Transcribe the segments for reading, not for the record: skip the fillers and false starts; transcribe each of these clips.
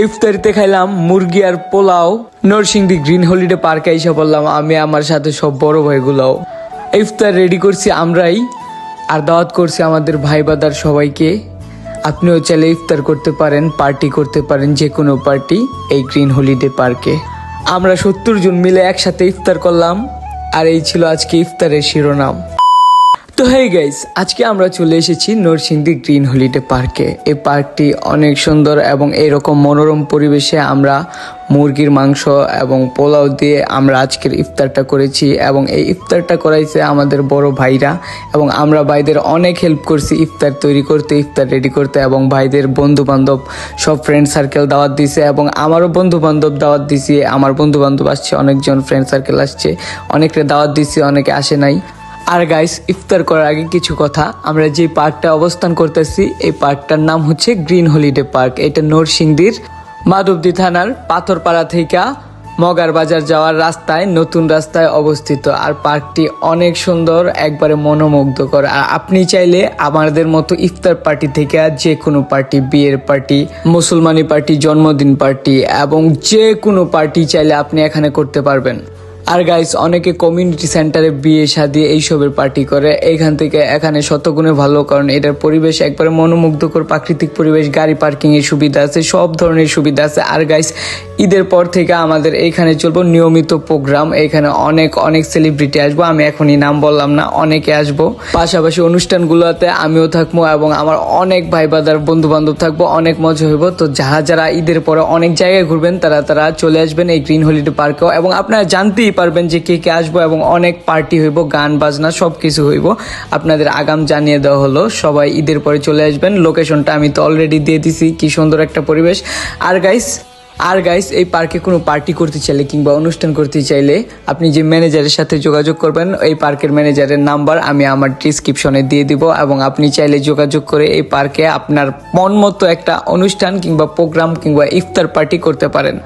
ইফতারিতে খাইলাম মুরগি আর pulao. Narsingdi green holiday পার্কে এসে বললাম আমি আমার সাথে সব বড় ভাইগুলাও। ইফতার রেডি করছি আমরাই, আর দাওয়াত করছি আমাদের ভাই বাদার সবাইকে। আপনিও চাইলে ইফতার করতে পারেন, পার্টি করতে পারেন, যে কোনো পার্টি এই গ্রিন হলিডে পার্কে। আমরা 70 জন মিলে একসাথে ইফতার করলাম, আর এই ছিল আজকে ইফতারের শিরোনাম। তো হেই গাইস, আজকে আমরা চলে এসেছি নরসিংদী গ্রিন হলিডে পার্কে। এই পার্কটি অনেক সুন্দর এবং এরকম মনোরম পরিবেশে আমরা মুরগির মাংস এবং পোলাও দিয়ে আমরা আজকের ইফতারটা করেছি, এবং এই ইফতারটা করাইছে আমাদের বড় ভাইরা, এবং আমরা ভাইদের অনেক হেল্প করছি ইফতার তৈরি করতে, ইফতার রেডি করতে, এবং ভাইদের বন্ধু বান্ধব সব ফ্রেন্ড সার্কেল দাওয়াত দিছে, এবং আমারও বন্ধু বান্ধব দাওয়াত দিছি। আমার বন্ধু বান্ধব আসছে, অনেকজন ফ্রেন্ড সার্কেল আসছে, অনেকে দাওয়াত দিছি, অনেকে আসে নাই। আর গাইস, ইফতার করার আগে কিছু কথা। আমরা যে পার্কটা অবস্থান করতেছি এই পার্কটার নাম হচ্ছে গ্রিন হলিডে পার্ক। এটা নরসিংদীর মাধবদী থানার পাথরপাড়া থেকে মগার বাজার যাওয়ার রাস্তায়, নতুন রাস্তায় অবস্থিত। আর পার্কটি অনেক সুন্দর, একবারে মনোমুগ্ধকর। আর আপনি চাইলে আমাদের মতো ইফতার পার্টি থেকে যে কোনো পার্টি, বিয়ের পার্টি, মুসলমানি পার্টি, জন্মদিন পার্টি এবং যে কোনো পার্টি চাইলে আপনি এখানে করতে পারবেন। আর গাইস, অনেকে কমিউনিটি সেন্টারে বিয়ে শাদী এইসবের পার্টি করে, এইখান থেকে এখানে শতগুণে ভালো, কারণ এটার পরিবেশ একবারে মনোমুগ্ধকর, প্রাকৃতিক পরিবেশ, গাড়ি পার্কিং এর সুবিধা আছে, সব ধরনের সুবিধা আছে। আর গাইস, ঈদের পর থেকে আমাদের এইখানে চলবো নিয়মিত প্রোগ্রাম। এখানে অনেক অনেক সেলিব্রিটি আসবো, আমি এখনই নাম বললাম না, অনেকে আসবো। পাশাপাশি অনুষ্ঠানগুলোতে আমিও থাকবো এবং আমার অনেক ভাই বাদার বন্ধু বান্ধব থাকবো, অনেক মজা হইব। তো যারা যারা ঈদের পরে অনেক জায়গায় ঘুরবেন তারা চলে আসবেন এই গ্রিন হলিডে পার্কেও, এবং আপনারা জানতেই পারবেন যে কে কে আসবো, এবং অনেক পার্টি হইব, গান বাজনা সবকিছু হইব। আপনাদের আগাম জানিয়ে দেওয়া হলো, সবাই ঈদের পরে চলে আসবেন। লোকেশনটা আমি তো অলরেডি দিয়ে দিছি, কি সুন্দর একটা পরিবেশ। আর গাইস, এই পার্কে কোনো পার্টি করতে চাইলে কিংবা অনুষ্ঠান করতে চাইলে আপনি যে ম্যানেজারের সাথে যোগাযোগ করবেন, এই পার্কের ম্যানেজারের নাম্বার আমি আমার ডিসক্রিপশনে দিয়ে দিব, এবং আপনি চাইলে যোগাযোগ করে এই পার্কে আপনার মন মতো একটা অনুষ্ঠান কিংবা প্রোগ্রাম কিংবা ইফতার পার্টি করতে পারেন।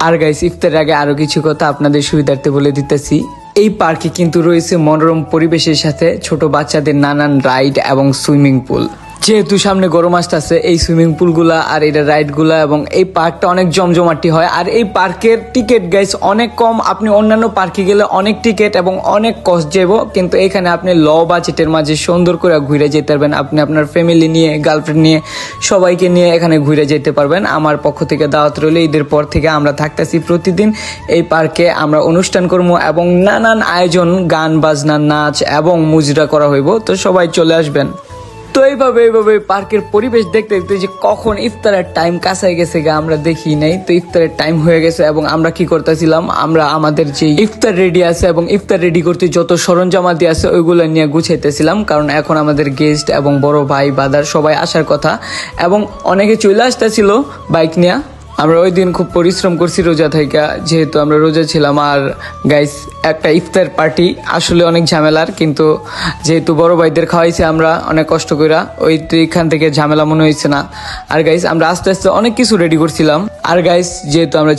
আর গাইস, ইফতারের আগে আরো কিছু কথা আপনাদের সুবিধার্থে বলে দিতেছি। এই পার্কে কিন্তু রয়েছে মনোরম পরিবেশের সাথে ছোট বাচ্চাদের নানান রাইড এবং সুইমিং পুল। যেহেতু সামনে গরম আসতেছে, এই সুইমিং পুলগুলা আর এটা রাইডগুলা এবং এই পার্কটা অনেক জমজমাটি হয়। আর এই পার্কের টিকিট গাইস অনেক কম। আপনি অন্যান্য পার্কে গেলে অনেক টিকিট এবং অনেক কস্ট যাব, কিন্তু এখানে আপনি ল বাজেটের মাঝে সুন্দর করে ঘুরে যেতে পারবেন। আপনি আপনার ফ্যামিলি নিয়ে, গার্লফ্রেন্ড নিয়ে, সবাইকে নিয়ে এখানে ঘুরে যেতে পারবেন। আমার পক্ষ থেকে দাওয়াত রইল, ঈদের পর থেকে আমরা থাকতেছি প্রতিদিন এই পার্কে। আমরা অনুষ্ঠান করবো এবং নানান আয়োজন, গান বাজনা, নাচ এবং মুজরা করা হইব। তো সবাই চলে আসবেন। তো এইভাবে পার্কের পরিবেশ দেখতে দেখতে যে কখন ইফতারের টাইম কাছে গেছে আমরা দেখি নাই। তো ইফতারের টাইম হয়ে গেছে, এবং আমরা কি করতেছিলাম, আমরা আমাদের যে ইফতার রেডি আছে এবং ইফতার রেডি করতে যত সরঞ্জামাদি আছে ওইগুলো নিয়ে গুছাইতেছিলাম, কারণ এখন আমাদের গেস্ট এবং বড় ভাই বাদার সবাই আসার কথা, এবং অনেকে চলে আসতেছিল বাইক নিয়ে। আমরা ওই দিন খুব পরিশ্রম করছি রোজা থেকে, যেহেতু আমরা রোজা ছিলাম। আর গাইস, একটা ইফতার পার্টি আসলে অনেক ঝামেলার, কিন্তু যেহেতু বড় ভাইদের খাওয়াইছে আমরা অনেক কষ্ট করে, ওইখান থেকে ঝামেলা মনে হয়েছে না। আর গাইস, আমরা আস্তে আস্তে অনেক কিছু রেডি করছিলাম। আর গাইস, যেহেতু আমরা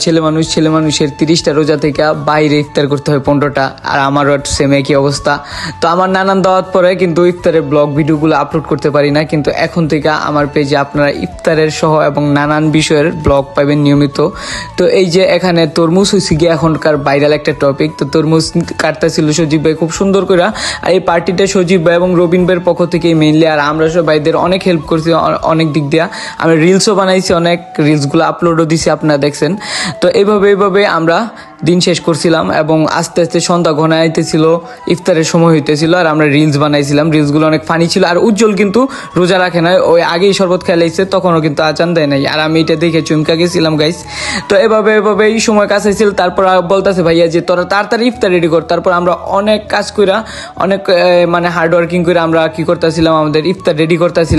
ছেলে মানুষের 30টা রোজা থেকে বাইরে ইফতার করতে হয় 15টা, আর আমারও সেম একই অবস্থা। তো আমার নানান দাওয়াত পরে কিন্তু ইফতারের ব্লগ ভিডিওগুলো আপলোড করতে পারি না, কিন্তু এখন থেকে আমার পেজে আপনারা ইফতারের সহ এবং নানান বিষয়ের ব্লগ পাবেন নিয়মিত। তো এই যে এখানে তরমুজ হয়েছে গিয়ে এখনকার ভাইরাল একটা টপিক। তো তরমুজ কাটতেছিল সজীব ভাই খুব সুন্দর করে। আর এই পার্টিটা সজীব ভাই এবং রবিন ভাইয়ের পক্ষ থেকে মেইনলি, আর আমরা সব ভাইদের অনেক হেল্প করছি অনেক দিক দিয়া। আমরা রিলসও বানাইছি, অনেক রিলসগুলো আপলোডও দিছি, আপনারা দেখছেন। তো এইভাবে আমরা দিন শেষ করছিলাম, এবং আস্তে আস্তে সন্ধ্যা ঘনাইতেছিল, ইফতারের সময় হইতেছিল, আর আমরা রিলস বানাইছিলাম। রিলসগুলো অনেক ফানি ছিল। আর উজ্জ্বল কিন্তু রোজা রাখে না, ওই আগেই শরবত খেলাইছে, তখনও কিন্তু আজান দেয় নাই, আর আমি এটা দেখে চমকা গেছিলাম গাইস। তো এভাবে এই সময় কাছে ছিল। তারপর বলতেছে ভাইয়া যে তোরা তাড়াতাড়ি ইফতার রেডি কর। তারপর আমরা অনেক কাজ কইরা, অনেক হার্ড ওয়ার্কিং করে আমরা কি করতেছিলাম, আমাদের ইফতার রেডি করতেছিলাম।